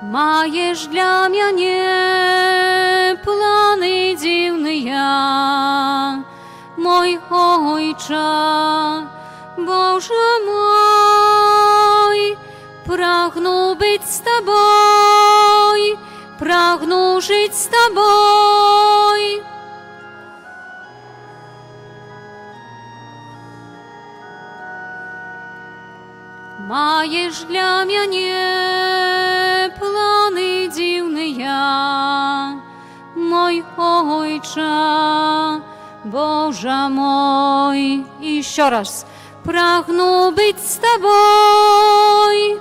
Маєш для мене плани дивные, мой Ойче, Боже мой, прагну быть с Тобой, прагну жить с Тобой. Маєш для мене плани дивные, мой Ойче, Боже мой. И еще раз. Прагну быть с Тобой.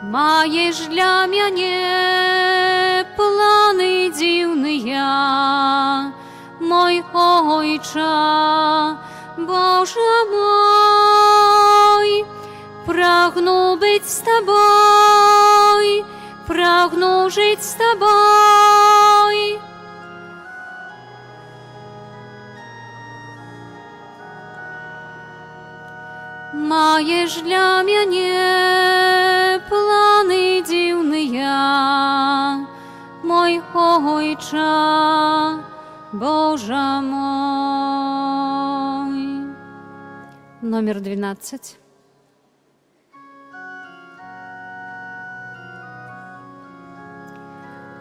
Маєш для мене плани дивные, мой Ойче, Боже мой, прагну быть с Тобой, прагну жить с Тобой. Маєш для мене плани дивные, мой Ойче, Боже мой. Номер 12.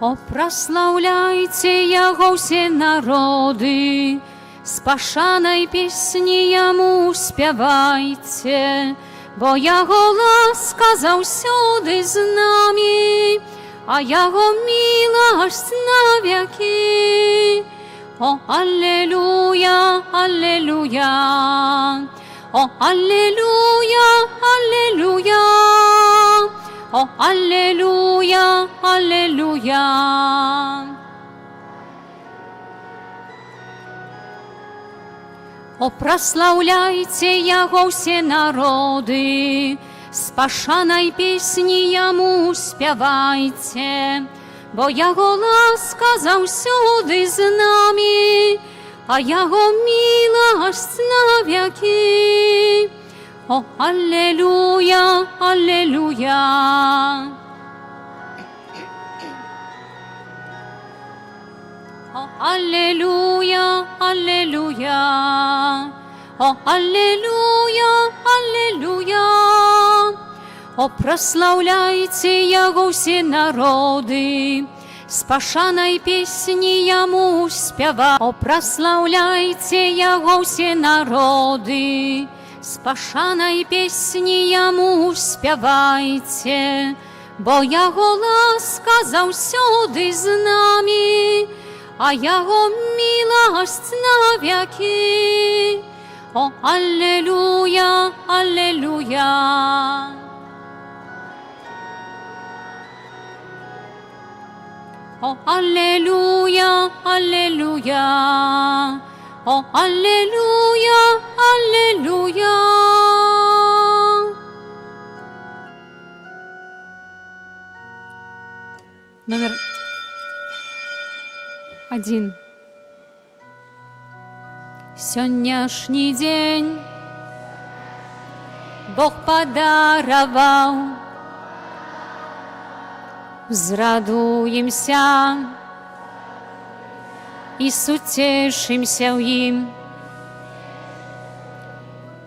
О, прославляйте Яго все народы, с пашанай песні Яму спявайте, бо Яго ласка заўсёды з намі, а Яго міласць навеки. О, аллилуйя, аллилуйя, о, аллилуйя, аллилуйя, о, аллилуйя, аллилуйя. О, прославляйте Яго все народы, с пашанай песні Яму спявайте, бо Яго ласка заўсёды з намі, а Яго міласць навеки. О, аллилуйя, аллилуйя. О, аллилуйя, аллилуйя. О, аллилуйя, аллилуйя. О, прославляйте Яго все народы, с пашанай песні Яму спява. О, прославляйте Яго все народы, с пашанай песні Яму спявайте, бо Яго ласка заўсёды з намі, а Яго міласць навеки. О, аллилуйя, аллилуйя. О, аллилуйя, аллилуйя. О, аллилуйя, аллилуйя. Номер 1. Сённяшні дзень Бог падараваў, зрадуемся і суцешымся ў ім.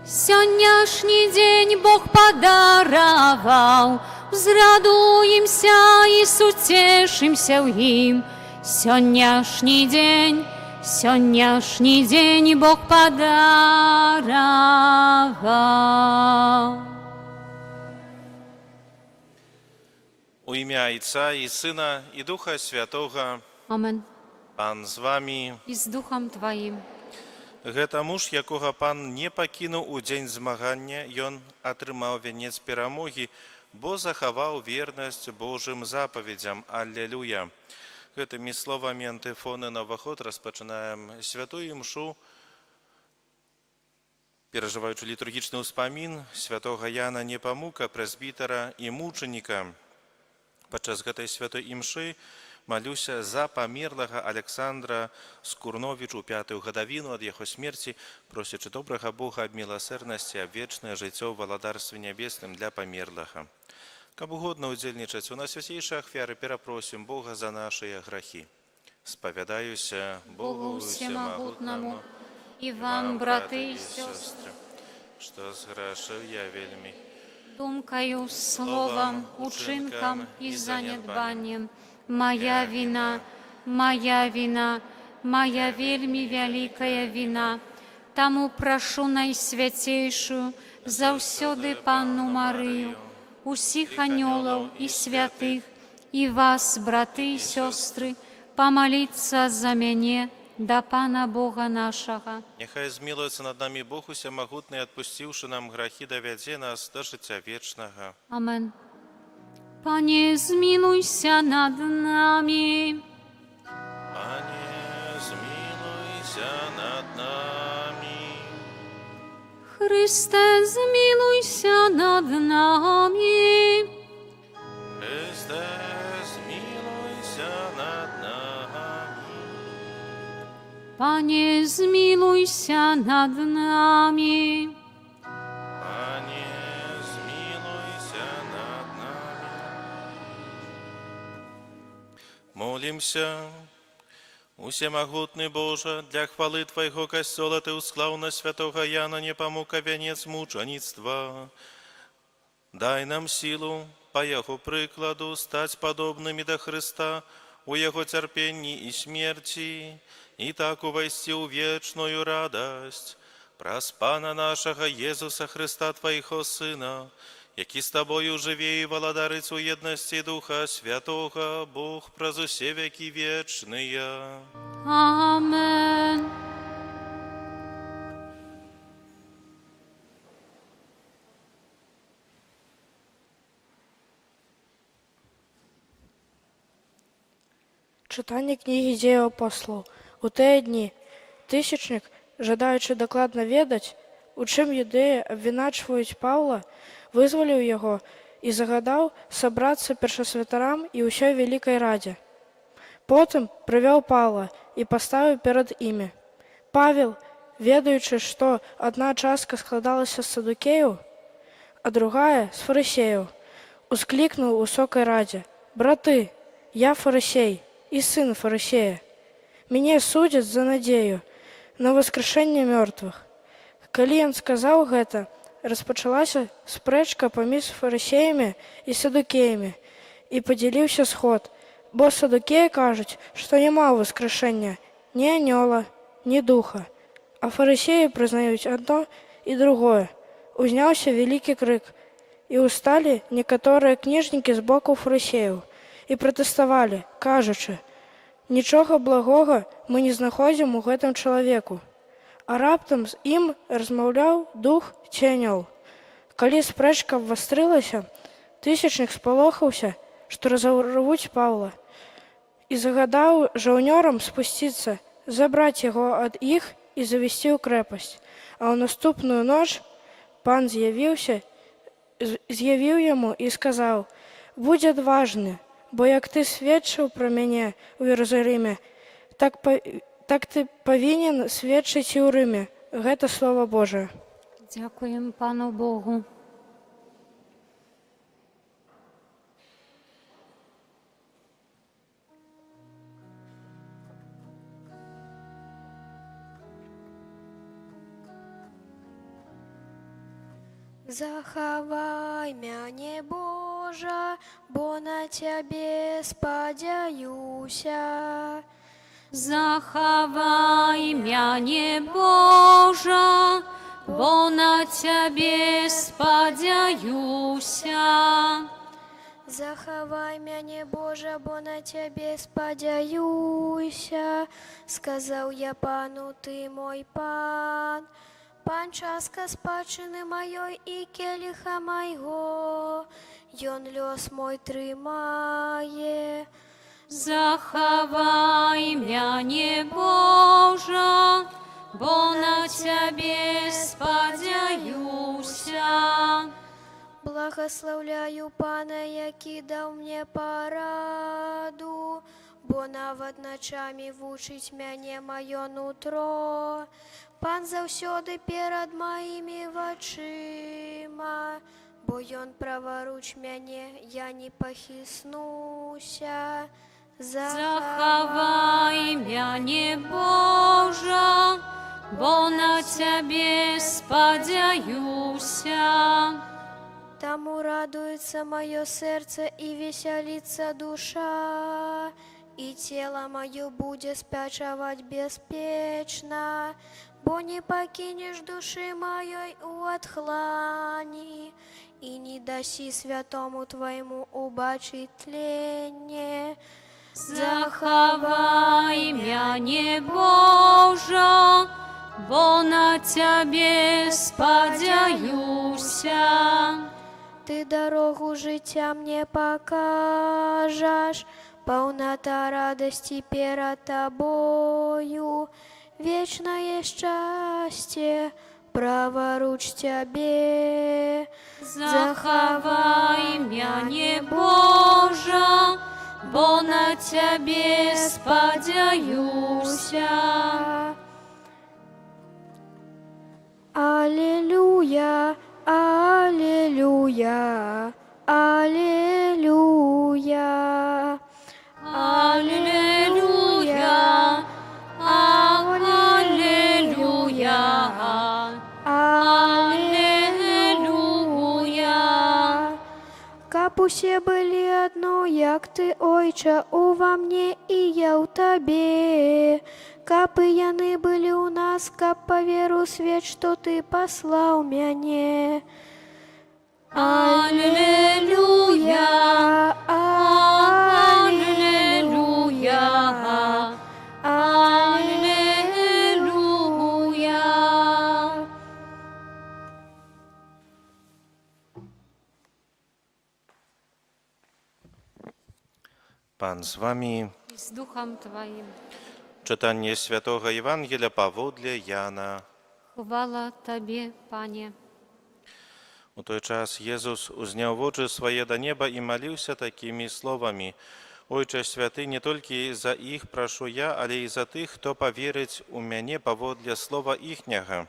Сённяшні дзень Бог падараваў, зрадуемся і суцешымся ў ім. Сённяшні дзень Бог падараваў. У ім'я Отця і Сина, і Духа Святого. Амен. Пан з вами. І з Духом Твоїм. Гэта муж, якога Пан не пакінуў у дзень змагання, ён атрымаў вянец перамогі, бо захаваў вернасць Божым запаведзям. Аллилуйя. Гэтымі словамі антыфоны на ўваход распачынаем святую імшу, перажываючы літургічны ўспамін святога Яна Непамука, прэзбітара і мучаніка. Падчас гэтай святой імшы Малюся за памерлага Александра Скурновічу ў 5-ю гадавіну ад яго смерці, просячы добрага Бога аб міласэрнасці, аб вечнае жыццё ў валадарстве нябесным для памерлага. Каб угодна ўдзельнічаць у найсвяцейшай ахвяры, перапросім Бога за нашыя грахі. Спавядаюся Богу всемагутнаму і вам, браты і сёстры, што зграшыў я вельмі думкаю, словам, учынкам і занядбаннем. Моя вина, моя вина, моя вельмі вялікая вина. Таму прашу найсвяцейшую заўсёды Панну Марыю, усіх анёлаў і святых, і вас, браты і сёстры, памаліцца за мяне да Пана Бога нашага. Няхай змілуецца над намі Бог усемагутны, адпусціўшы нам грахі, давядзе нас да жыцця вечнага. Амен. Пане, змілуйся над намі. Пане, змілуйся над намі. Христе, змілуйся над намі. Христе, змілуйся над намі. Пане, змілуйся над намі. Пане, змілуйся над намі. Молімся. Усемагутны Божа, для хвалы Твайго касцёла Ты усклаў на святога Яна непамука вянец мучаніцтва. Дай нам сілу, па яго прыкладу, стаць падобнымі да Хрыста у яго цярпенні і смерці, і так увайсці ў вечную радасць. Праз Пана нашага Езуса Хрыста, Твайго Сына, які з Табою жыве і валадарыць у еднасці Духа Святога, Бог праз усе векі вечныя. Амен. Чытанне кнігі дзеяў апосталаў. У тыя дні тысячнік, жадаючы дакладна ведаць, у чым юдэі абвіначваюць Паўла, вызваліў яго і загадаў сабрацца першасвятарам і ўсёй вялікай радзе. Потым прывёў Паўла і паставіў перад імі. Павел, ведаючы, што адна частка складалася з садукеяў, а другая з фарысеяў, усклікнуў у высокай радзе: «Браты, я фарысей і сын фарысея. Мяне судзяць за надзею на воскрешэнне мёртвых». Калі ён сказаў гэта, распачалася спрэчка паміж фарысеямі і садукеямі, і падзяліўся сход, бо садукеі кажуць, што няма воскрешэння ні анёла, ні духа, а фарысеі прызнаюць адно і другое. Узняўся вялікі крык, і ўсталі некаторыя кніжнікі з боку фарысеяў і пратэставалі, кажучы: «Нічога благога мы не знаходзім у гэтым чалавеку». А раптам з ім размаўляў дух ці анёл. Калі спрэчка абвастрылася, тысячнік спалохаўся, што разарвуць Паўла, і загадаў жаўнёрам спусціцца, забраць яго ад іх і завесці ў крэпасць. А ў наступную ноч пан з'явіў яму і сказаў: «Будзь адважны, бо як ты сведчыў пра мяне ў Іерусаліме, так ты павінен сведчыць і ў Рыме». Гэта Слова Божае. Дзякуем Пану Богу. Захавай мяне, Божа, бо на Цябе спадзяюся. Захавай мяне, Божа, бо на Цябе спадзяюся. Захавай мяне, Божа, бо на Цябе спадзяюся. Сказаў я Пану, Ты мой Пан, Пан частка спадчыны маёй і келіха майго, Ён лёс мой трымае. Захавай мяне, Божа, бо на Цябе спадзяюся. Благаслаўляю Пана, які даў мне параду, бо нават начамі вучыць мяне маё нутро. Пан заўсёды перад маімі вачыма, бо ён праваруч мяне, я не пахіснуся. Захавай мяне, Божа, бо на Цябе спадзяюся. Таму радуецца маё сэрца і весяліцца душа, і цела маё будзе спячаваць бяспечна, бо не пакінеш душы маёй у адхлані, і не дасі святому Твайму убачыць тленне. Захавай мяне, Божа, бо на Цябе спадзяюся. Ты дарогу жыцця мне пакажаш, паўната радасці перад Табою, вечнае шчасце праваруч Цябе. Захавай мяне, Божа, бо на Цябе спадзяюся. Алелуя, алелуя, алелуя. Аллилуйя, аллилуйя, аллилуйя. Каб усе былі адно, як Ты, Ойча, ува мне і я ў Табе. Каб і яны былі ў нас, каб паверу свет, што Ты паслаў мяне. Аллилуйя, аллилуйя, аллилуйя. Pan z wami. I z duchem Twoim. Czytanie Świętego Ewangelia pawodle Jana. Chwała Tobie, Panie. У той час Єзус узняв очі свої до неба і молився такими словами: «Ойче святий, не тільки за їх прошу я, але й за тих, хто повірить у мене поводле слова їхнього.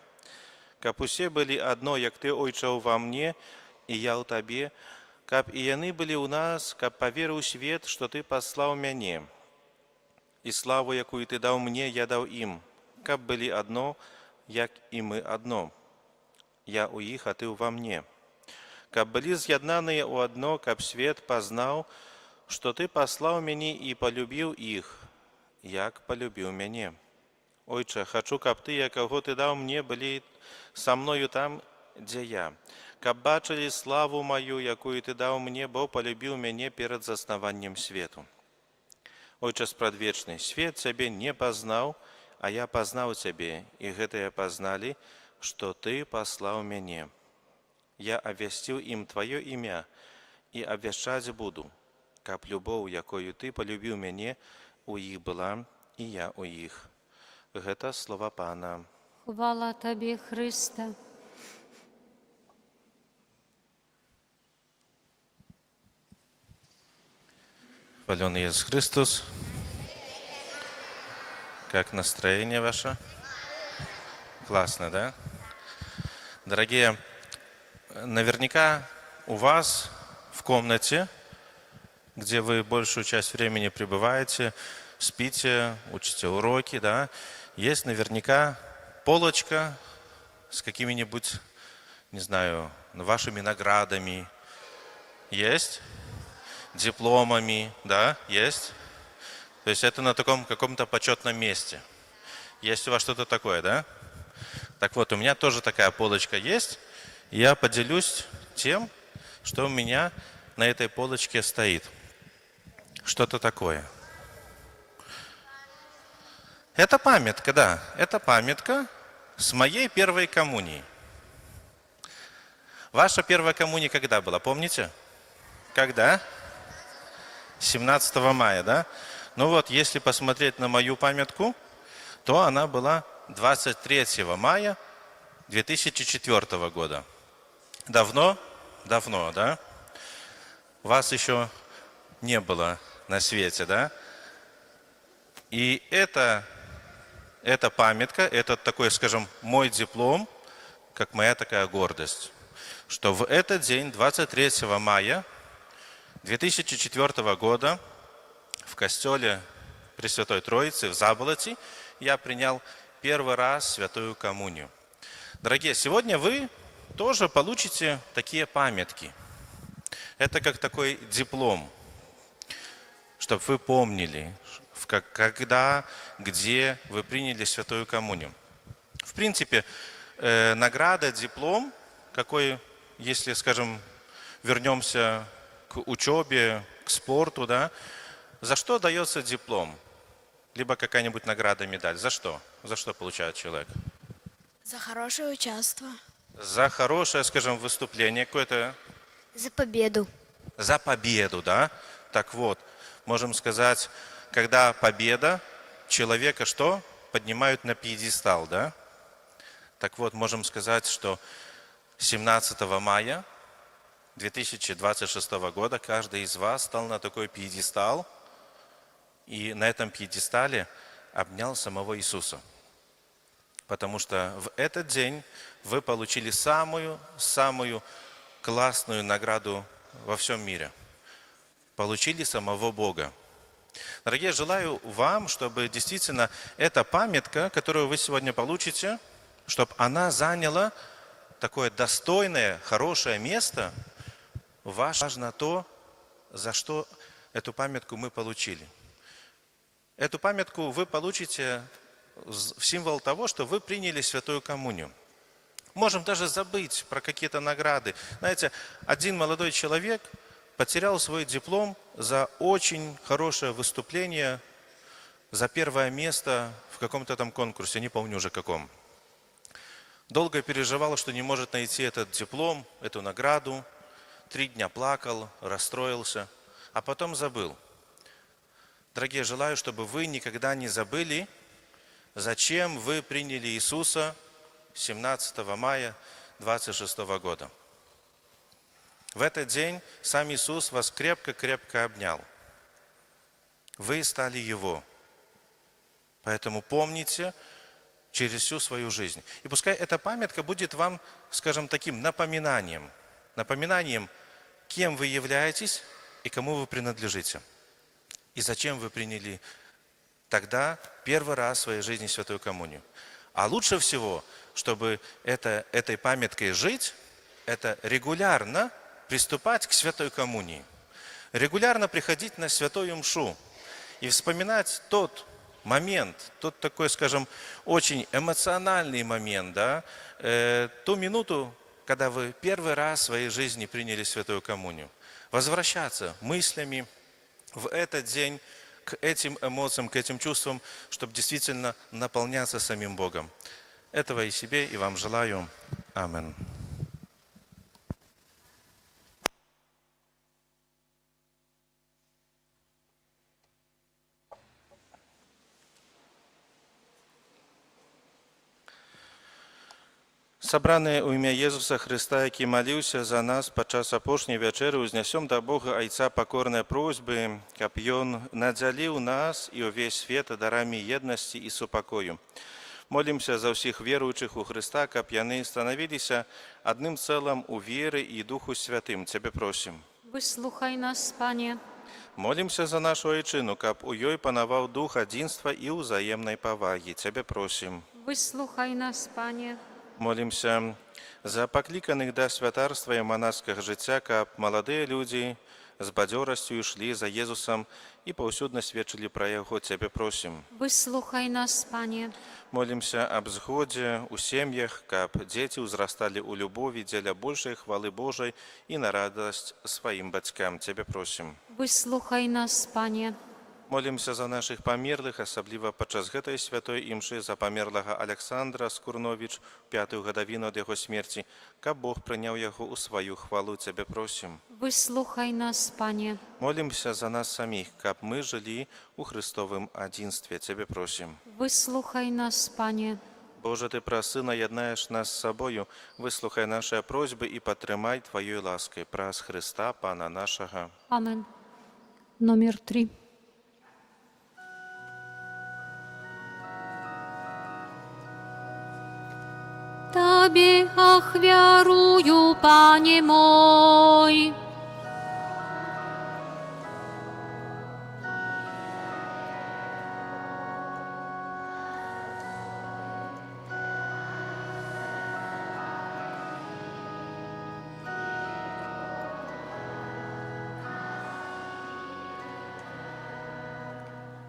Каб усі були одно, як ти, Ойче, во мне, і я у Тобі, каб і яны були у нас, каб повірив світ, що ти послав мене. І славу, яку ти дав мені, я дав їм, каб були одно, як і ми одно. Я у їх, а ти во мне. Каб былі з'яднаныя ў адно, каб свет пазнаў, што Ты паслаў мяне і палюбіў іх, як палюбіў мяне. Ойче, хачу, каб тыя, каго Ты даў мне, былі са мною там, дзе я, каб бачылі славу маю, якую Ты даў мне, бо палюбіў мяне перад заснаваннем свету. Ойче спрадвечны, свет Цябе не пазнаў, а я пазнаў Цябе, і гэтыя пазналі, што Ты паслаў мяне. Я абвясціў ім Тваё імя і абвяшчаць буду, каб любоў, якою Ты палюбіў мяне, у іх была, і я у іх». Гэта слова Пана. Chwała Tobie, Chryste. Хвалёный Иисус Христос. Как настроение ваше? Классно, да? Дорогие, наверняка у вас в комнате, где вы большую часть времени пребываете, спите, учите уроки, да, есть наверняка полочка с какими-нибудь, не знаю, вашими наградами. Есть? Дипломами, да, есть? То есть это на таком каком-то почетном месте. Есть у вас что-то такое, да? Так вот, у меня тоже такая полочка есть. И я поделюсь тем, что у меня на этой полочке стоит. Что-то такое. Это памятка, да. Это памятка с моей первой коммунии. Ваша первая коммуния когда была, помните? Когда? 17 мая, да? Ну вот, если посмотреть на мою памятку, то она была 23 мая 2004 года. Давно? Давно, да? Вас еще не было на свете, да? И эта памятка, это такой, скажем, мой диплом, как моя такая гордость, что в этот день, 23 мая 2004 года, в костеле Пресвятой Троицы в Заболоте я принял первый раз Святую Коммунию. Дорогие, сегодня вы тоже получите такие памятки. Это как такой диплом, чтобы вы помнили, когда, где вы приняли Святую Коммунию. В принципе, награда, диплом, какой, если, скажем, вернемся к учебе, к спорту, да, за что дается диплом? Либо какая-нибудь награда, медаль. За что? За что получает человек? За хорошее участие. За хорошее, скажем, выступление какое-то. За победу. За победу, да? Так вот, можем сказать, когда победа, человека что? Поднимают на пьедестал, да? Так вот, можем сказать, что 17 мая 2026 года каждый из вас стал на такой пьедестал, и на этом пьедестале обнял самого Иисуса. Потому что в этот день вы получили самую классную награду во всем мире. Получили самого Бога. Дорогие, желаю вам, чтобы действительно эта памятка, которую вы сегодня получите, чтобы она заняла такое достойное, хорошее место. Важно то, за что эту памятку мы получили. Эту памятку вы получите в символ того, что вы приняли Святую Коммунию. Можем даже забыть про какие-то награды. Знаете, один молодой человек потерял свой диплом за очень хорошее выступление, за первое место в каком-то там конкурсе, не помню уже каком. Долго переживал, что не может найти этот диплом, эту награду. 3 дня плакал, расстроился, а потом забыл. Дорогие, желаю, чтобы вы никогда не забыли, зачем вы приняли Иисуса 17 мая 26 года. В этот день сам Иисус вас крепко-крепко обнял. Вы стали Его. Поэтому помните через всю свою жизнь. И пускай эта памятка будет вам, скажем, таким напоминанием, кем вы являетесь и кому вы принадлежите. И зачем вы приняли тогда первый раз в своей жизни Святую Коммунию. А лучше всего, чтобы этой памяткой жить, это регулярно приступать к Святой Коммунии. Регулярно приходить на Святую Мшу и вспоминать тот момент, тот такой, скажем, очень эмоциональный момент, да, ту минуту, когда вы первый раз в своей жизни приняли Святую Коммунию. Возвращаться мыслями в этот день к этим эмоциям, к этим чувствам, чтобы действительно наполняться самим Богом. Этого и себе, и вам желаю. Аминь. Сабраныя ў імя Езуса Хрыста, які маліўся за нас падчас апошняй вячэры, узнясём да Бога Айца пакорныя просьбы, каб Ён надзяліў нас і ўвесь свет дарамі еднасці і супакою. Молімся за ўсіх веруючых у Хрыста, каб яны станавіліся адным цэлым у веры і Духу Святым. Цябе просім. Выслухай нас, Пане. Молімся за нашу айчыну, каб у ёй панаваў дух адзінства і ўзаемнай павагі. Цябе просім. Выслухай нас, Пане. Молимся за пакліканых да святарства і манаскага жыцця, каб маладыя людзі з бадзёрасцю ішлі за Езусам і паўсюдна сведчылі пра Яго. Цябе просім. Выслухай нас, Пане. Молимся аб згодзе ў сем'ях, каб дзеці ўзрасталі ў любові дзеля большай хвалы Божай і на радасць сваім бацькам. Цябе просім. Выслухай нас, Пане. Молимся за наших памерлых, асабліва падчас гэтай святой імшы за памерлага Александра Скурновіч, 5-ю гадавіну ад яго смерці, каб Бог прыняў яго ў сваю хвалу. Цябе просім. Выслухай нас, Пане. Молимся за нас самих, каб мы жылі у Христовым адзінстве. Цябе просім. Выслухай нас, Пане. Боже, Ты праз Сына яднаеш нас з сабою, выслухай нашыя просьбы і падтрымай Тваёй ласкай праз Христа, Пана нашага. Амен. Номер 3. Тебе ахвярую, Пане мой.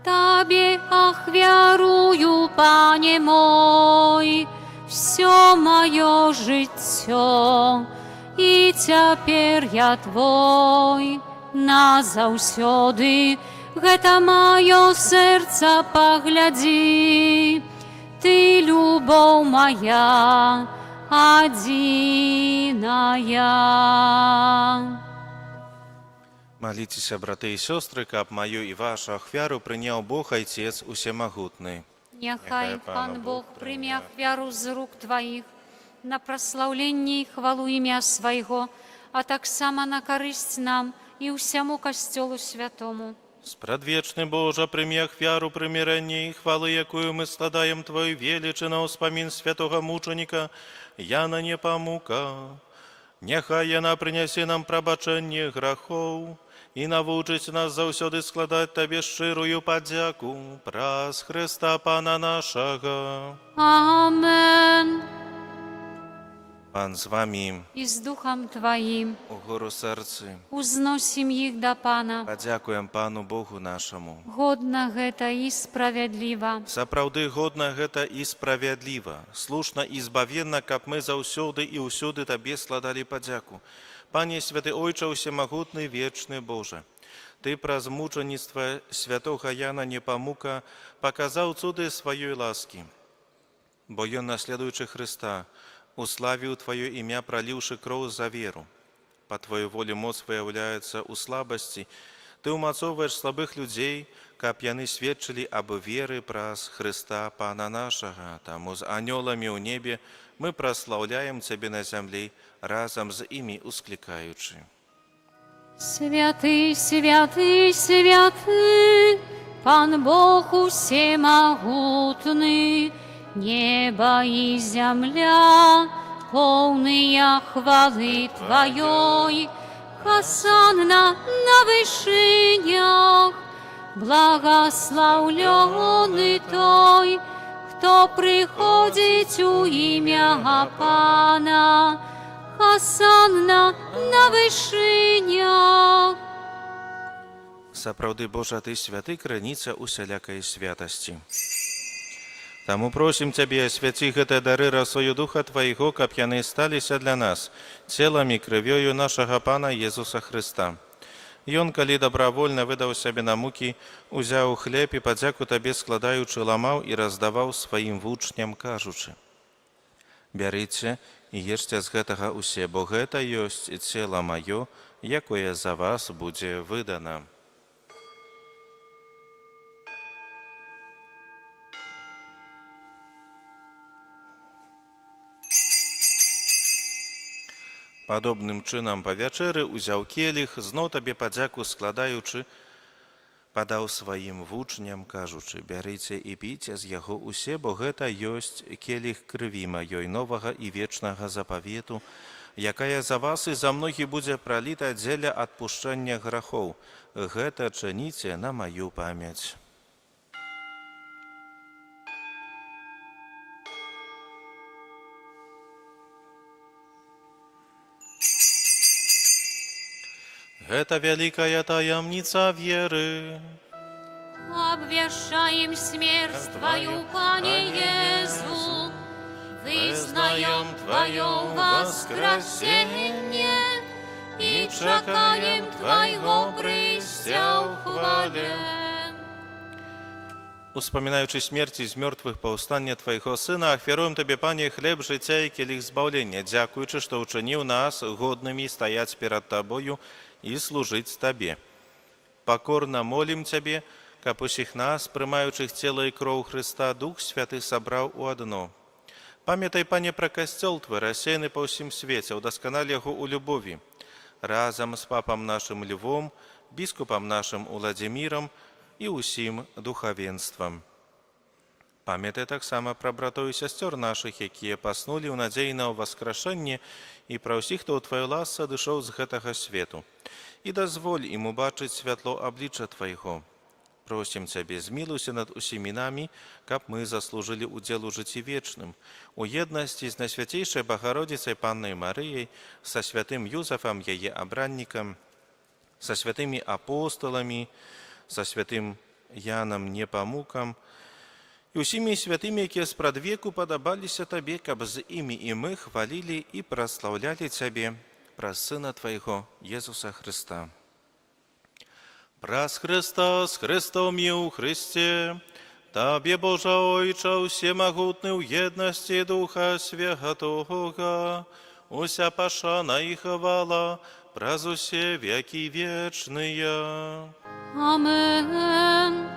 Тебе ахвярую, Пане мой, все мое жыццё, і цяпер я Твой назаўсёды. Гэта маё сэрца паглядзі, Ты любоў моя адзіная. Молитесь, браты и сестры, каб мою и вашу ахвяру принял Бог Отец Усемогутный. Няхай Пан Бог прыме ахвяру з рук Тваіх на праслаўленне і хвалу імя Свайго, а таксама на карысць нам і ўсяму касцёлу святому. Спрадвечны Божа, прими ахвяру примирения и хвалы, якую мы складаем Твою величи на успомин святого мученика Яна Непомука. Няхай яна прынясе нам прабачэнне грахоў і навучыць нас заўсёды складаць Табе шчырую падзяку праз Хрыста Пана нашага. Амен. Пан з вамі, І з духам Тваім угору сэрцы. узносім іх да Пана. Падзякуем Пану Богу нашаму. Годна гэта і справядліва. Сапраўды годна гэта і справядліва, слушна і збавенна, каб мы заўсёды і ўсюды Табе складалі падзяку. Пане святы Ойча Усемагутны, вечны Божа, Ты праз мучаніцтва святога Яна Непамука паказаў цуды сваёй ласкі, бо ён, наследуючы Хрыста, уславіў Твоё імя, праліўшы кроў за веру. Па Твоей волі моц выяўляецца ў слабасці. Ты умацоўваеш слабых людзей, каб яны сведчылі аб веры праз Хрыста Пана нашага. Таму з анёламі ў небе мы праслаўляем Цябе на зямлі, разам з імі усклікаючы. Святы, святы, святы, Пан Бог усемагутны, неба і зямля, поўныя хвалы Тваёй. Хасанна на вышынях, благословленный той, хто прыходзіць у імя Пана. Хасанна на вышынях. Сапраўды, Божа, Ты святы, крыніца усялякай святасці. Таму просім Цябе, асвяці гэтыя дары расою Духа Твайго, каб яны сталіся для нас целам і крывёю нашага Пана Езуса Хрыста. Ён, калі добравольна выдаў сябе на мукі, узяў хлеб і падзяку Табе складаючы ламаў і раздаваў сваім вучням, кажучы: «Бярыце і ешце з гэтага усе, бо гэта ёсць цела маё, якое за вас будзе выдана». Падобным чынам па вячэры узяў келіх, зноў Табе падзяку складаючы, падаў сваім вучням, кажучы: «Бярыце і піце з яго усе, бо гэта ёсць келіх крыві маёй, новага і вечнага запавету, якая за вас і за многіх будзе праліта дзеля адпушчэння грахоў. Гэта чыніце на маю памяць». Гэта вялікая таямніца веры. Обвящаем смерть Твою, Пане Езу, вызнаем Твое воскресение и чакаем Твоего прыйсця ў хвале. Успамінаючы смерці з мёртвых паўстання Твайго Сына, ахвяруем Табе, Пане, хлеб жыцця і келіх збаўлення, дзякуючы, што ўчыніў нас годнымі стаяць перад Табою і служыць Табе. Пакорна молім Цябе, каб усіх нас, прымаючых цела і кроў Хрыста, Дух Святы сабраў у адно. Памятай, Пане, пра касцёл Твой, рассеяны па ўсім свеце, удасканаль яго ў любові. Разам з папам нашым Львом, біскупам нашым Уладзімірам і ўсім духавенствам. Памятай таксама пра братоў і сясцёр нашых, якія паснулі ў надзеі на ўваскрашэнне, і пра ўсіх, хто ў тваёй ласцы адышоў з гэтага свету. І дазволь ім убачыць святло аблічча твайго. Просім Цябе, змілуйся над усімі намі, каб мы заслужылі удзел у жыцці вечным, у еднасці з Найсвяцейшай Багародзіцай Паннай Марыяй, са святым Юзафам, яе абраннікам, са святымі апостоламі, са святым Янам Непамукам, і ўсімі святымі, якія спрадвеку падабаліся Табе, каб з імі і мы хвалілі і праслаўлялі Цябе праз Сына Твайго, Езуса Хрыста. Праз Христа, з Христом і у Христе, Табе, Божа Ойча, усемагутны ў єдності Духа Святого, уся пашана і хвала праз усе веки вечные. Амен.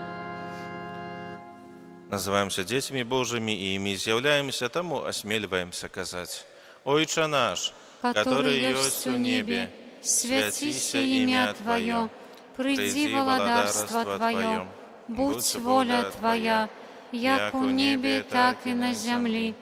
Называемся детьми Божьими и ими з'являемся, тому осмеливаемся казать: Ойче наш, который есть в небе, святися имя Твое, приди владарство Твое, будь воля Твоя, як у небе, так и на земле.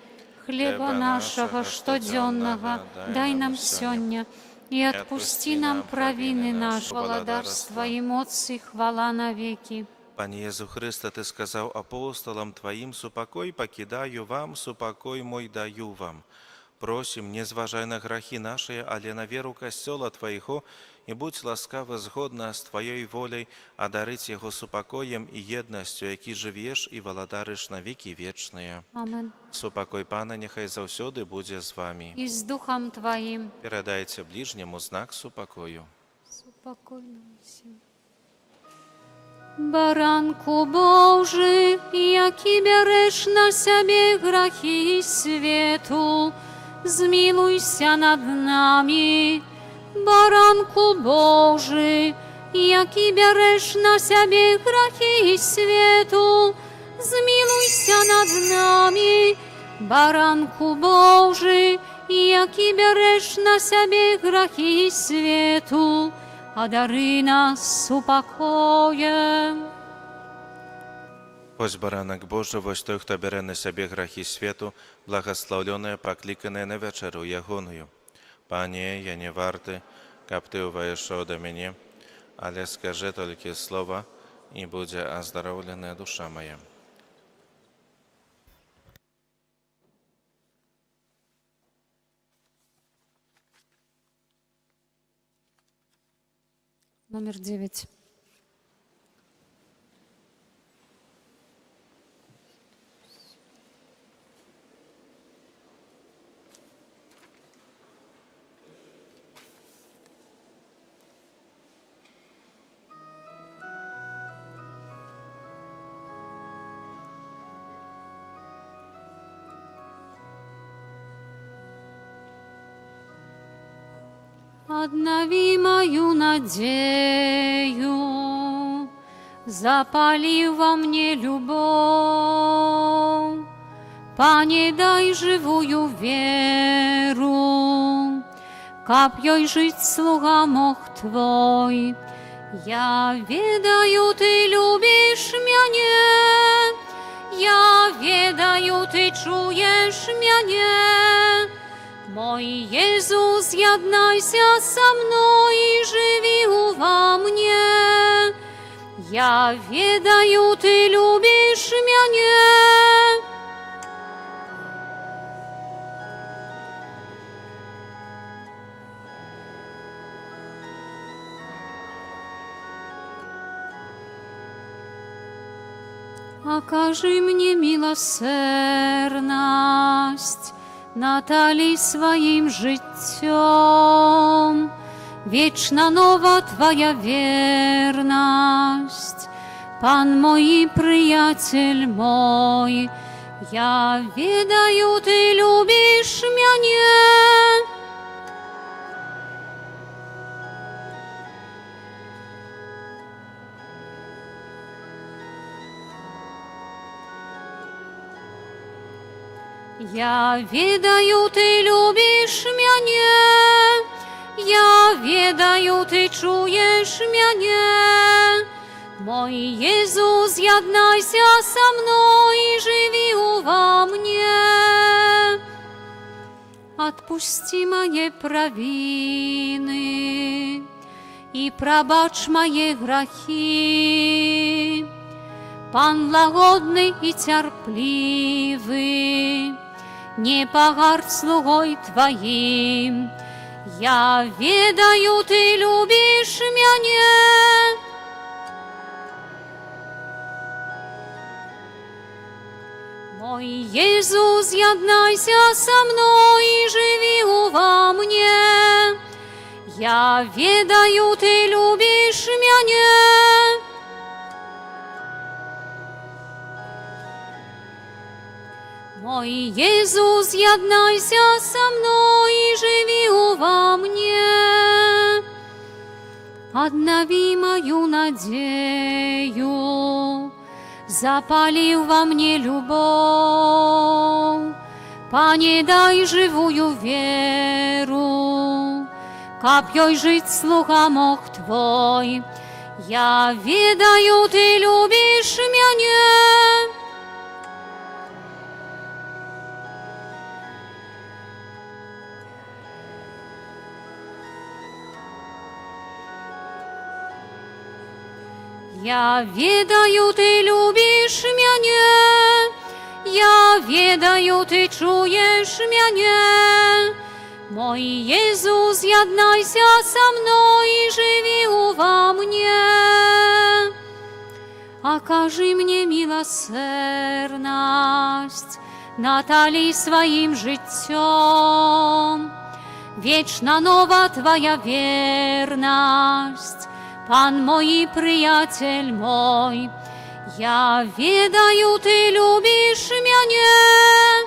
Хлеба нашего штоденного дай нам сёння, и отпусти нам провины наши, владарство и моц и хвала навеки. Пане Єзу Христе, Ти сказав апостолам Твоїм: «Супокой покидаю вам, супокой мой даю вам». Просим, не зважай на грехи наши, але на веру Костела Твоего, и будь ласкавы згодно с Твоей волей одарить его супокоем и едностью, які живеш и володариш на веки вечные. Амен. Супокой Пана нехай завсёды буде з вами. И с Духом Твоим. Передайте ближнему знак супокою. Спокойно всем. Баранку Божий, який береш на себе грехи свету, змилуйся над нами. Баранку Божий, який береш на себе грехи свету, змилуйся над нами. Баранку Божий, який береш на себе грехи свету, одари нас упокоем. Ось баранок Божий, ось той, хто бере на себе грехи свету, благословленное, покликанное на вечеру ягоную. Пане, я не варты, каб Ты увайшов до мене, але скажи тільки слово, і буде оздоровлена душа моя. Номер 9. Обнови мою надею, запали во мне любовь. Пане, дай живую веру, кап'ей жить слуга мог Твой. Я ведаю, Ты любишь меня, я ведаю, Ты чуешь меня. Мой Иисус, єднайся со мной и живи во мне. Я ведаю, Ты любишь меня. Окажи мне милосердность, Натали своим життем, вечно нова Твоя верность. Пан мой и приятель мой, я ведаю, Ты любишь меня. Я ведаю, Ты любишь меня, я ведаю, Ты чуешь меня. Мой Иисус, з'єднайся со мной и живи во мне. Отпусти мои провины и пробачь мои грехи. Пан лагодный и терпливый, не погардь слугой Твоим. Я ведаю, Ты любишь меня. Мой Иисус, з'єднайся со мной и живи во мне. Я ведаю, Ты любишь меня. Мой Иисус, з'єднайся со мной и живи во мне. Обнови мою надею, запали во мне любовь, Пане, дай живую веру, копьей жить слуга мог Твой. Я ведаю, Ты любишь меня. Я ведаю, Ты любишь меня, я ведаю, Ты чуешь меня. Мой Иисус, з'єднайся со мной и живи во мне. Окажи мне милосердность, натали своим життем. Вечно нова Твоя верность, Пан мой и приятель мой. Я ведаю, Ты любишь меня.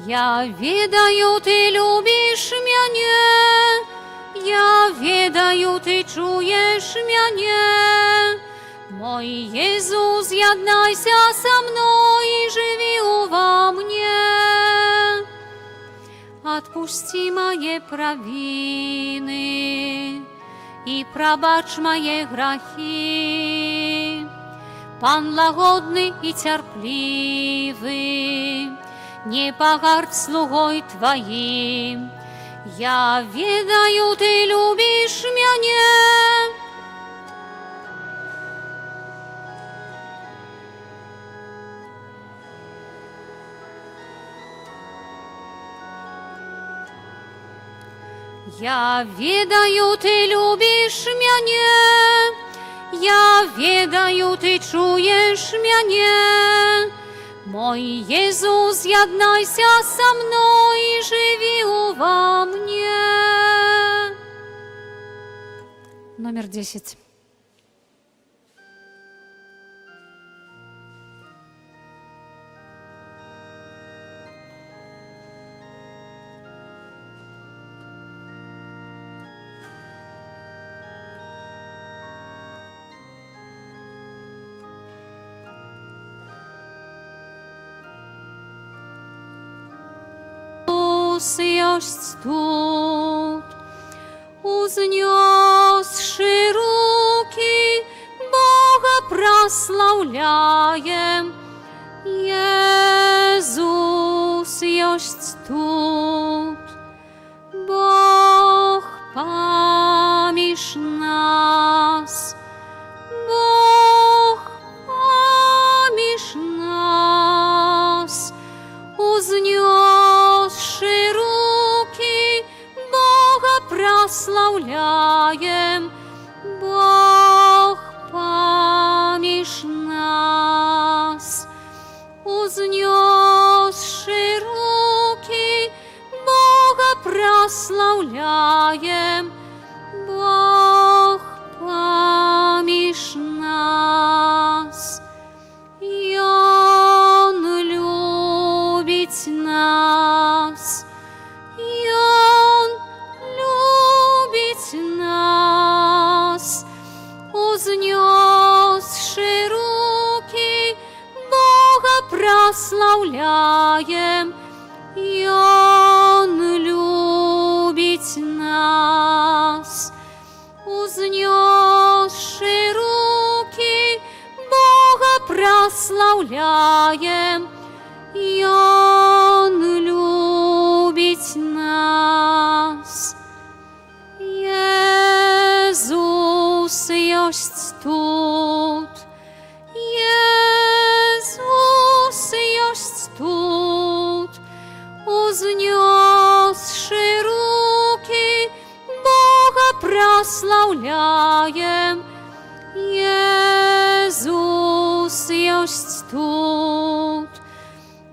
Я ведаю, Ты любишь меня. Я ведаю, Ты чуешь меня. Мой Иисус, з'єднайся со мной и живи во мне. Отпусти мои провины и пробачь мои грехи. Пан лагодный и терпливый, не погардь слугой Твоим. Я ведаю, Ты любишь меня. Я ведаю, Ты любишь меня, я ведаю, Ты чуешь меня. Мой Иисус, з'єднайся со мной и живи во мне. Номер 10. Jest тут, узнесший руки, Бога прославляем. Иисус есть тут, Бог поміж нас, Бог поміж нас, узнесший руки, Бога прославляем, Бог поміж нас, узнесший руки, Бога прославляем, Бог поміж прославляем, и Он любит нас. Узнесши руки, Бога прославляем, и Он любит нас. Jezus jest тут, Jezus jest тут, uznесши руки, Бога прославляем, Jezus jest тут,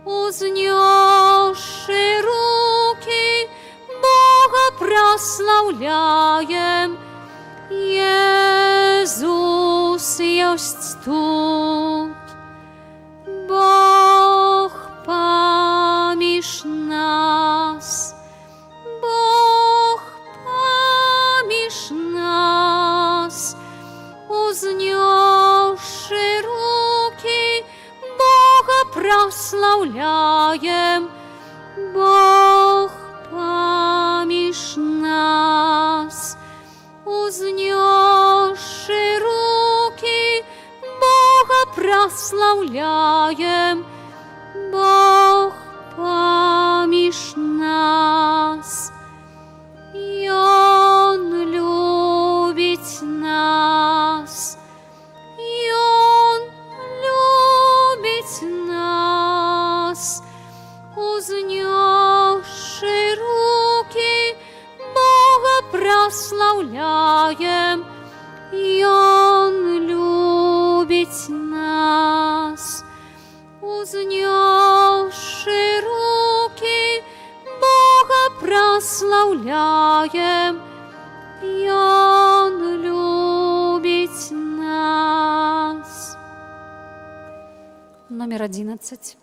узнесши руки, Бога прославляем, Jezus jest тут. Бог поміж нас, Бог поміж нас, узнесши руки, Бога прославляем, Бог поміж нас, узнесши руки, Бога прославляем, Бог поміж нас, и Он любит нас, и Он любит нас, узнесши руки, Бога прославляем, и Он любит нас, узнесши руки, Бога прославляем, и Он любит нас. Номер 11.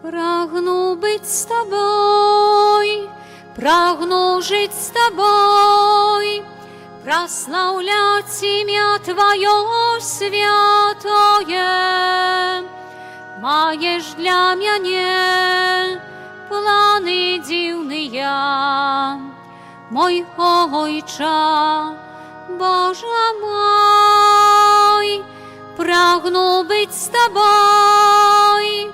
Прагну быть с тобой, прагну жить с тобой, прославлять имя Твое святое. Маєш для мене плани дивные, мой Ойче, Боже мой, прагну быть с тобой.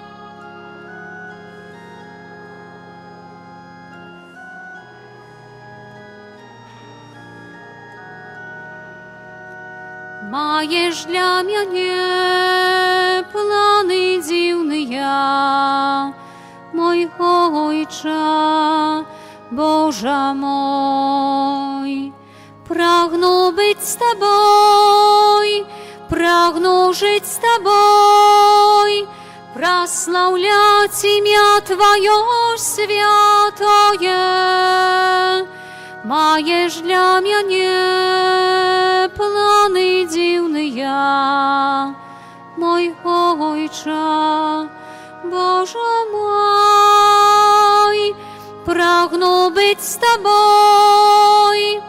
Маєш для мене плани дивные, мой Ойче, Боже мой, прагну быть с тобой, прагну жить с тобой, прославлять имя Твое святое. Маєш для мене плани дивные, мой Ойче, Боже мой, прагну быть с тобой.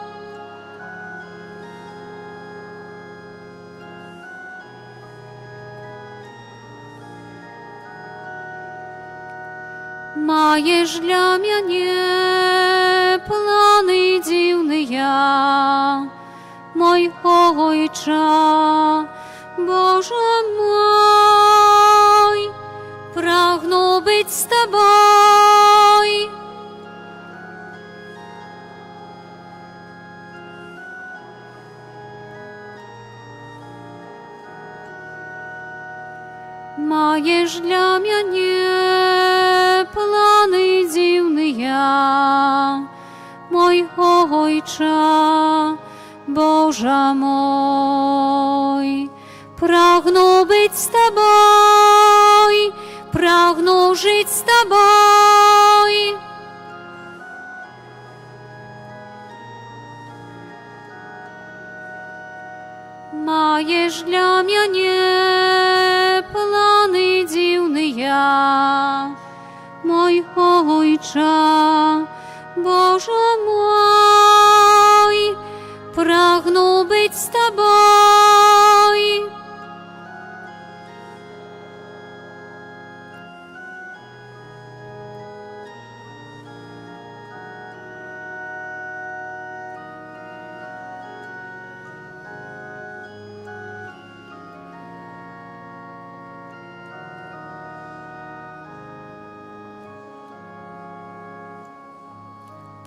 Маєш для мене плани дивные, мой Ойче, Боже мой, прагну быть с тобой. Маєш для мене плани дивные, мой Ойче, Боже мой, прагну быть с тобой, прагну жить с тобой. Маєш для мене Ojcze, Boże mój, pragnął być z Tobą.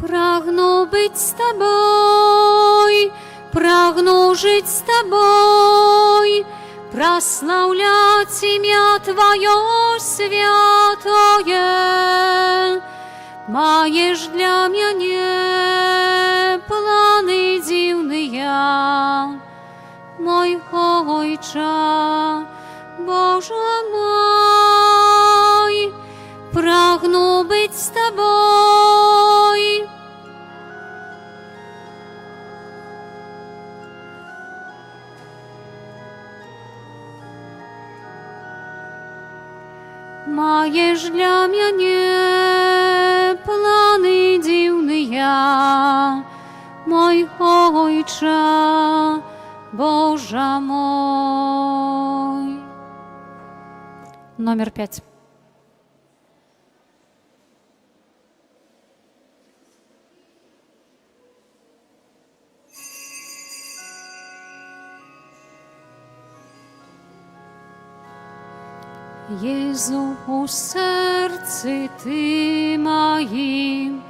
Pragnął być z Tobą, pragnął żyć z Tobą, прославлять имя Твое святое. Маешь для меня планы дивные, мой Отче, Боже мой, прагну быть с Тобой. Маешь для меня планы дивные, мой Отче, Боже мой. Номер 5. Jezu, u sercy Ty moim,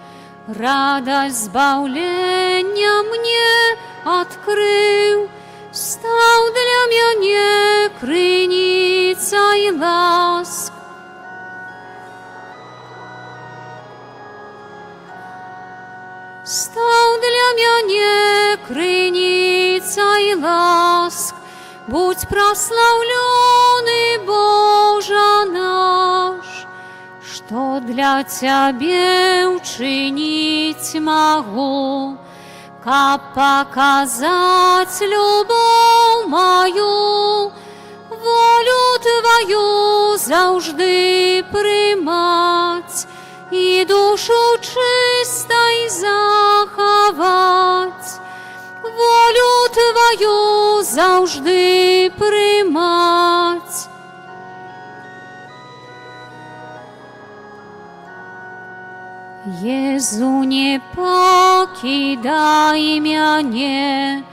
radość zbawienia mnie odkrył. Stał dla mnie krynica i łask. Stał dla mnie krynica i łask. Будь прославленный, Боже наш, что для Тебя учинить могу, как показать любовь мою, волю Твою завжди примать и душу чистой заховать. Волю Твою завжди примать. Jezu, nie покидай mnie,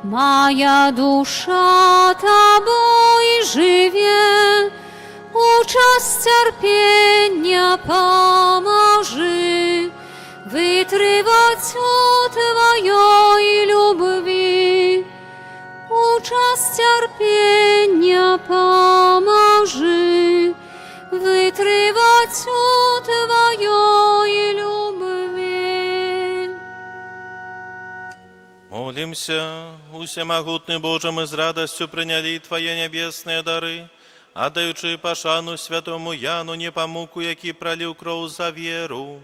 моя душа Тобой живе, учас терпения поможи, вытривать у Твоей любви, учас терпения поможи, вытривать у Твоей любви. Молимся, усемогутный Боже, мы с радостью приняли Твои небесные дары, отдаючи пошану святому Яну Непомуку, який пролил кровь за веру.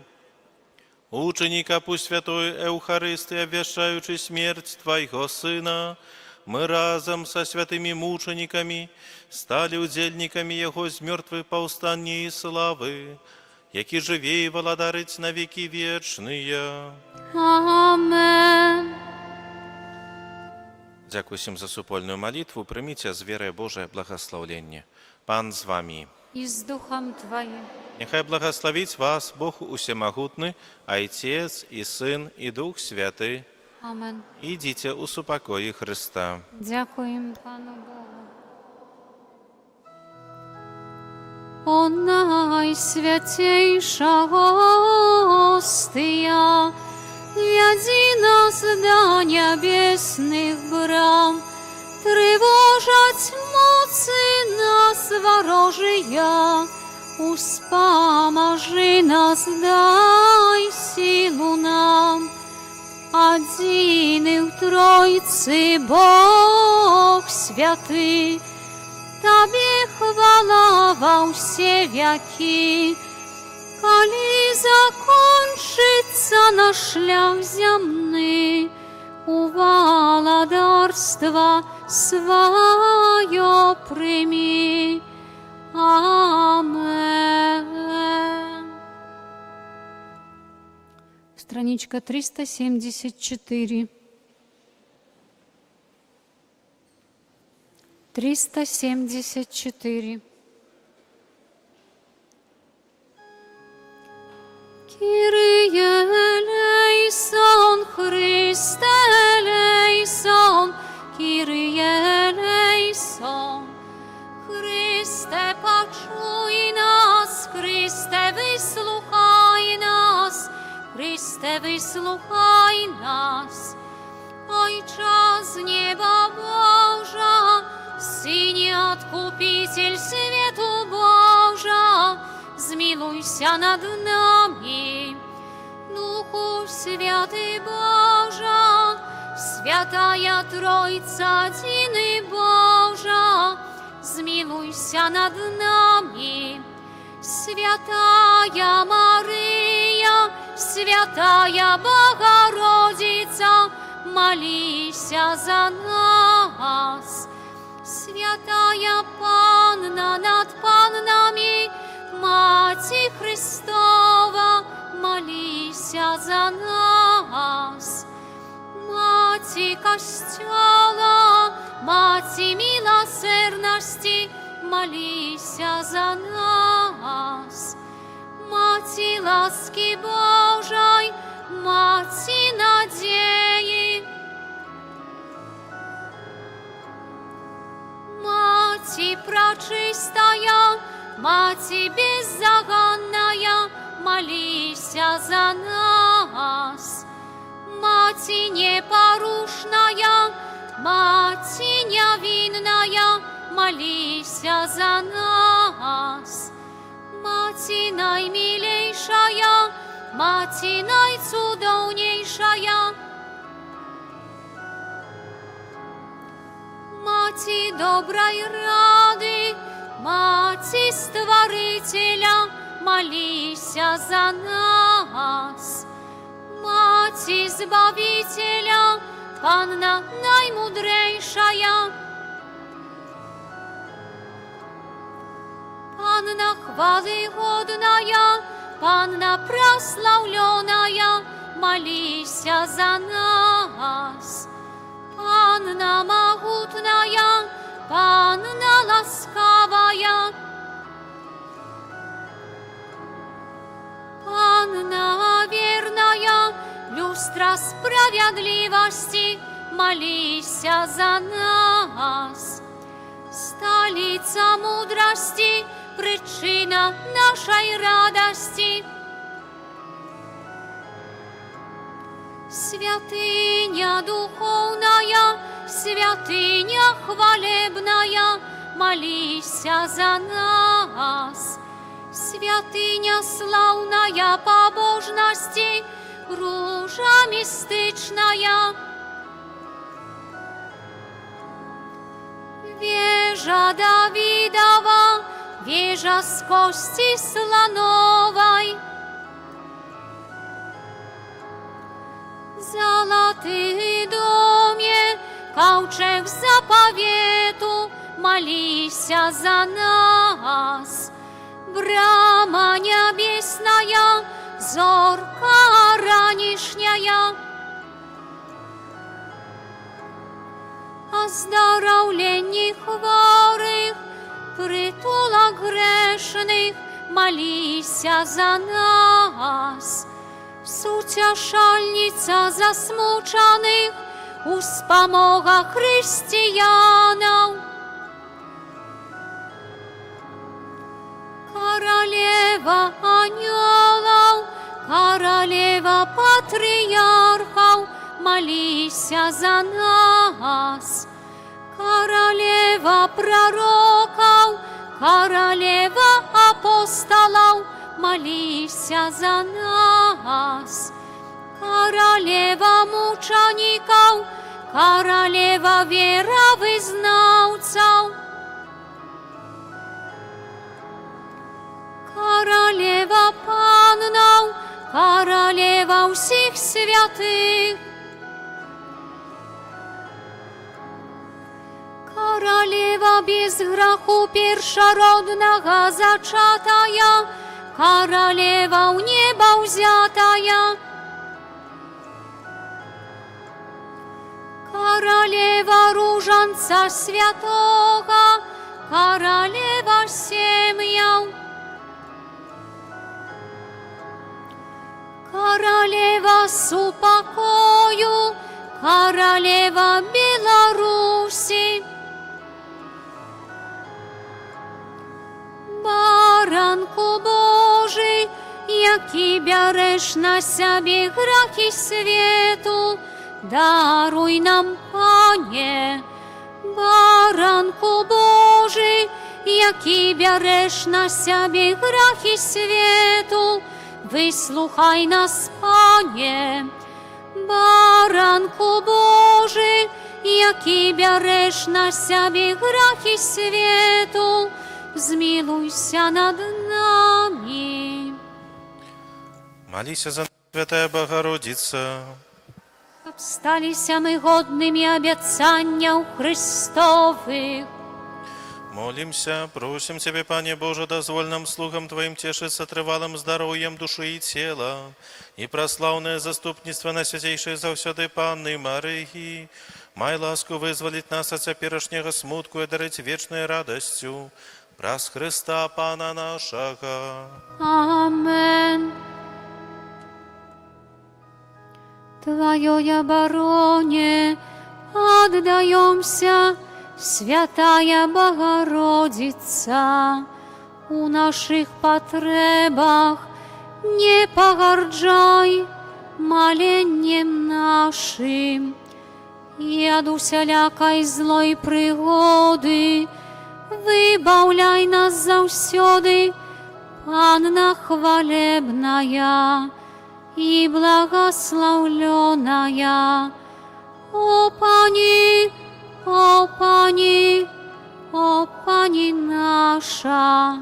Ученика пусть святой Евхаристии, обвещаючи смерть Твоего Сына, мы разом со святыми мучениками стали удельниками Его з мертвых повстания и славы, які живе и владарить на веки вечные. Amen. Дякую всем за супольную молитву. Примите с верой Божие благословение. Пан с вами. И с Духом Твоим. Нехай благословить вас Бог Усемогутный, Отец и Сын и Дух Святый. Amen. Идите у супокоя Христа. Дякуємо Пану Богу. О найсвятейша гостия, веди нас до небесных брам, тревожать моцы нас ворожия, успоможи нас, дай силу нам. Один и в Тройце Бог святый, Тебе хвала во все веки. Коли закончится наш шлях земный, у владарства свое прими. Amen. страничка 374. 374. Kyrie eleison, Christe eleison, Kyrie eleison. Chryste, почуй нас, Chryste, вислухай нас, Chryste, вислухай нас. Ojcze z nieba Boża, Synie Odkupiciel światu Boża, zmiluj się nad nami. Duchu Święty Boża, Świętaja Trójca Diny Boża, zmiluj się nad nami. Świętaja Maryja, Świętaja Bogorodzica, молися за нас. Святая Панна над паннами, Маті Христова, молися за нас. Маті Костьола, Маті милосердности, молися за нас. Маті ласки Божой, Маті надії, Маті пречистая, Маті беззаганная, молися за нас. Маті непорушная, Маті невинная, молися за нас. Маті наймилейшая, Маті найцудовнейшая, Маті доброй рады, Маті Створителя, молися за нас. Маті Збавителя, Панна наймудрейшая, Панна хвалы годная, Панна прославленная, молися за нас. Панна могутная, Панна ласкавая, Панна верная, люстра справедливости, молися за нас. Столица мудрости, причина нашей радости. Святыня духовная, святыня хвалебная, молися за нас. Святыня славная побожности, ружа мистичная. Wieża Dawidowa, wieża z kości slanowej. Złoty domie, kałczek zapawietu, молися за нас. Брама небесная, зорка ранішняя, оздоровление хворых, притулок грешных, молися за нас. Сутешальница засмученных, успомога християнам. Королева ангелов, королева патриархов, молися за нас. Королева пророков, королева апостолов, молися за нас. Королева мучеников, королева веровызнавцев, королева паннов, королева всех святых, королева без греху першородного зачатая, королева у неба взятая, Королева różańca świętego, Королева семьяв, Королева супокою, Королева Беларуси, Баранку Божий, який береш на себе грехи свету, даруй нам, Пане. Баранку Божий, який береш на себе грехи свету, выслухай нас, Пане. Баранку Божий, який береш на себе грехи свету, змилуйся над нами. Молися за нас, Святая Богородица. Обсталися мы годными обетцания Христовых. Молимся, просим Тебе, Пане Боже, дозволь нам слухом Твоим тешиться трывалым здоровьем души и тела, и прославное заступництво на святейшей завсёды Панны Марии, май ласку вызволить нас от теперешнего смутку и дарить вечной радостью, праз Христа Пана нашего. Амен. Твоей обороне отдаемся, Святая Богородица, у наших потребах не погорджай молением нашим, и от усялякой злой пригоды выбавляй нас завсёды, Панна хвалебная и благословленная. О Пани, о Пани, о Пани наша,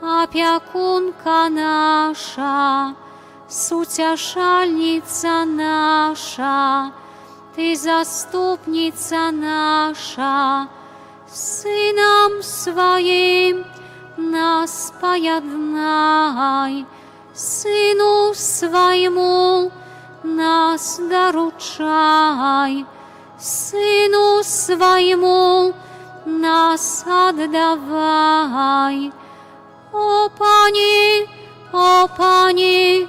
опекунка наша, сутешальница наша, Ты заступница наша, Сыном Своим нас поеднай, Сыну Своему нас доручай, Сыну Своему нас отдавай. О Пани, о Пани,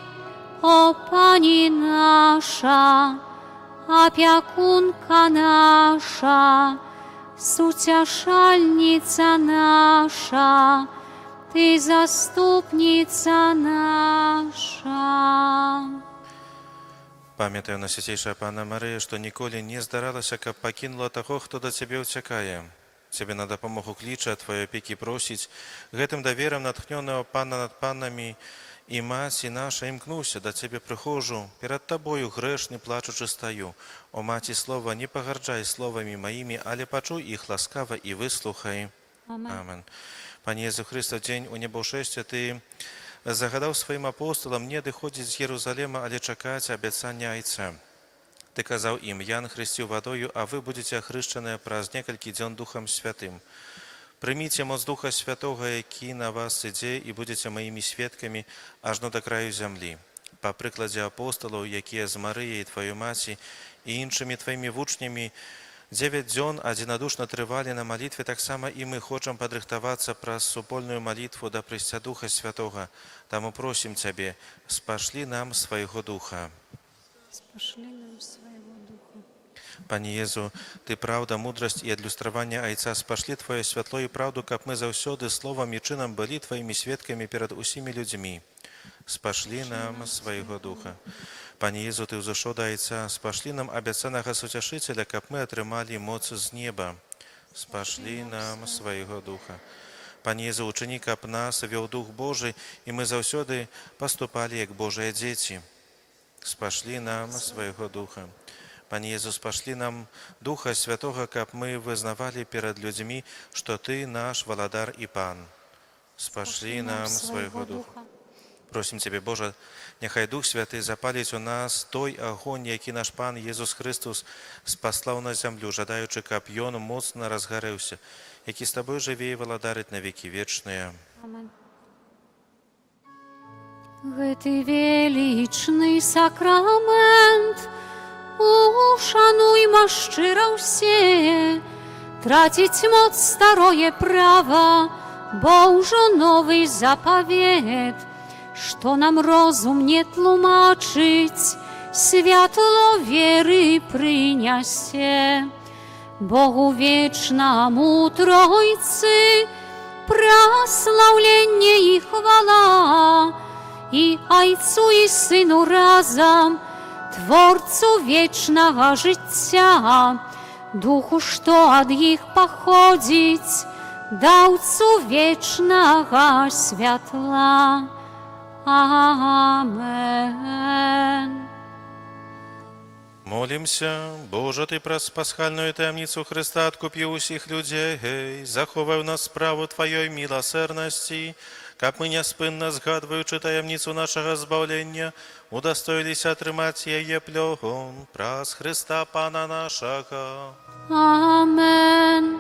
о Пани наша, опекунка наша, сутешальница наша, Ты заступница наша. Памятаю, на святейшая Панна Мария, что ніколи не здаралася, каб пакінула таго, хто да Цябе ўцякае. Цябе на дапамогу кліча, Твоей опеки просіць. Гэтым даверам натхнёная Панна над паннамі і Маці наша, імкнуся, да Цябе прыхожу, перад Табою грэшны плачучы стаю. О Маці слова, не пагарджай словамі маімі, але пачуй іх ласкава і выслухай. Амен. Пане Езу Хрыста, в дзень у небаўшэсця Ты загадаў сваім апостолам не адыходзіць з Єрусалема, але чакаць абяцання Айца. Ты казаў ім, Ян хрысціў вадою, а вы будзеце ахрышчаныя праз некалькі дзён Духам Святым. Прыміце моц Духа Святога, які на вас ідзе, і будзеце маімі сведкамі ажно да краю зямлі. Па прыкладзе апостолаў, якія з Марыяй, Тваёй маці і іншымі Тваімі вучнямі 9 дзён адзінадушна трывалі на малітве, таксама і мы хочам падрыхтавацца праз супольную малітву да прыйсця Духа Святога. Таму просім Цябе, спашлі нам свайго Духа. Спашлі нам свайго Духа. Пане Езу, Ты праўда, мудрасць і адлюстраванне Айца, спашлі Твоё святло і праўду, каб мы заўсёды словам і чынам былі Тваімі сведкамі перад усімі людзьмі. Спашлі нам свайго Духа. Пане Езу, Ты ўзышоў да Айца, спашлі нам абяцанага суцяшыцеля, каб мы атрымалі моц з неба. Спашлі нам свайго Духа. Пане Езу, учыні, каб нас вёў Дух Божы, і мы заўсёды паступалі як Божыя дзеці. Спашлі нам свайго Духа. Пане Езу, спашлі нам Духа Святога, каб мы вызнавалі перад людзьмі, што Ты наш валадар і Пан. Спашлі нам свайго Духа. Просім Цябе, Божа, няхай Дух Святы запаліць у нас той агонь, які наш Пан Езус Христус спаслаў на зямлю, жадаючы, каб ён моцна разгарэўся, які з Табой жыве і валадарыць на векі вечныя. Амен. Гэты велічны сакрамент Ушануйма шчыра ўсе, траціць моц старое права, бо ўжо новы запавет, што нам розум не тлумачыць, святло веры прынясе. Богу вечнаму Тройцы праслаўленне і хвала, і Айцу і Сыну разам, Творцу вечнага жыцця, Духу, што ад іх паходзіць, даўцу вечнага святла. Амен. Молімся, Боже, Ти праз пасхальную таямніцу Христа адкупіў усіх людзей, заховай у нас справу Тваёй міласэрнасці, каб мы няспынна згадваючы таямніцу нашага збаўлення, удастоіліся атрымаць яе плён праз Христа Пана нашага. Амен.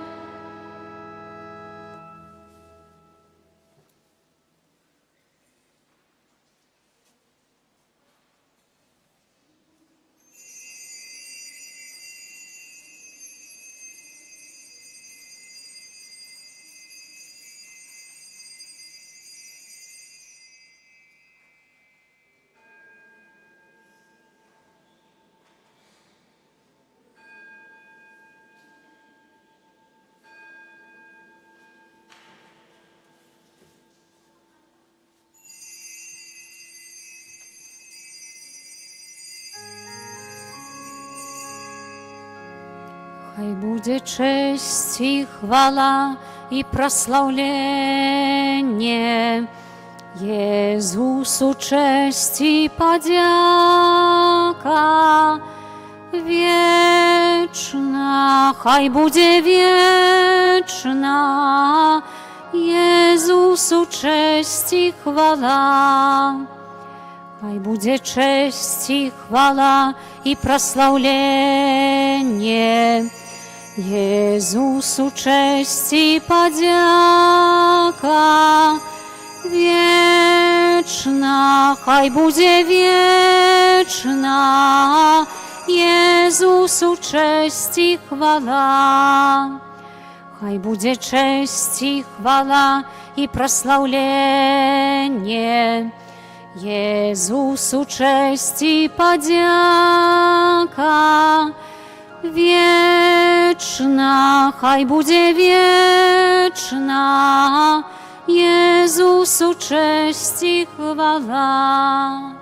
Хай будзе чэсць і хвала і праслаўленне Езусу, чэсць і падзяка вечна, хай будзе вечна Езусу, чэсць і хвала. Хай будзе чэсць і хвала і праслаўленне Езусу, чэсць і падзяка вечна, хай будзе вечна Езусу, чэсць і хвала. Хай будзе чэсць і хвала і праслаўленне Езусу, чэсць і падзяка вечна, хай будзе вечна Езусу, чэсць і хвала.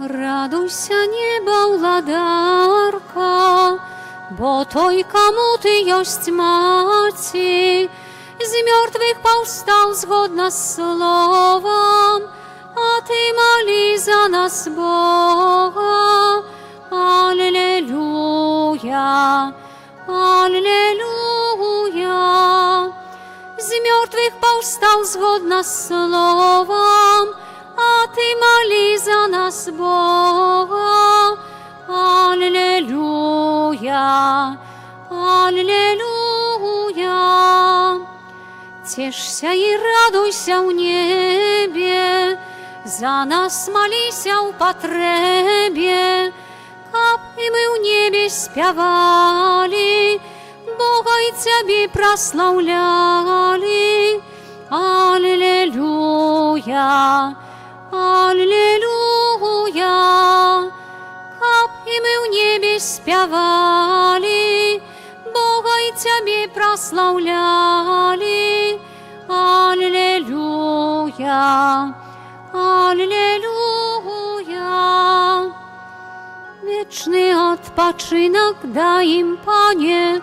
Радуйся, неба ўладарка, бо той, каму ты ёсць маці, з мёртвых паўстаў згодна з словам, а ты малі за нас Бога. Аллилуйя, аллилуйя. З мёртвых паўстаў згодна з словам, а ты малі за нас Бога. Аллилуйя, аллилуйя. Цешся і радуйся ў небе, за нас маліся ў патрэбе, каб і мы ў небе спявалі, Бога і Цябе праслаўлялі. Аллилуйя, аллилуйя. Каб і мы ў небе спявалі, Бога і Цябе праслаўлялі. Аллилуйя, аллилуйя. Вечны адпачынак дай ім, Пане,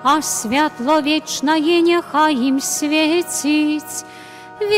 а святло вечнае няхай ім свеціць.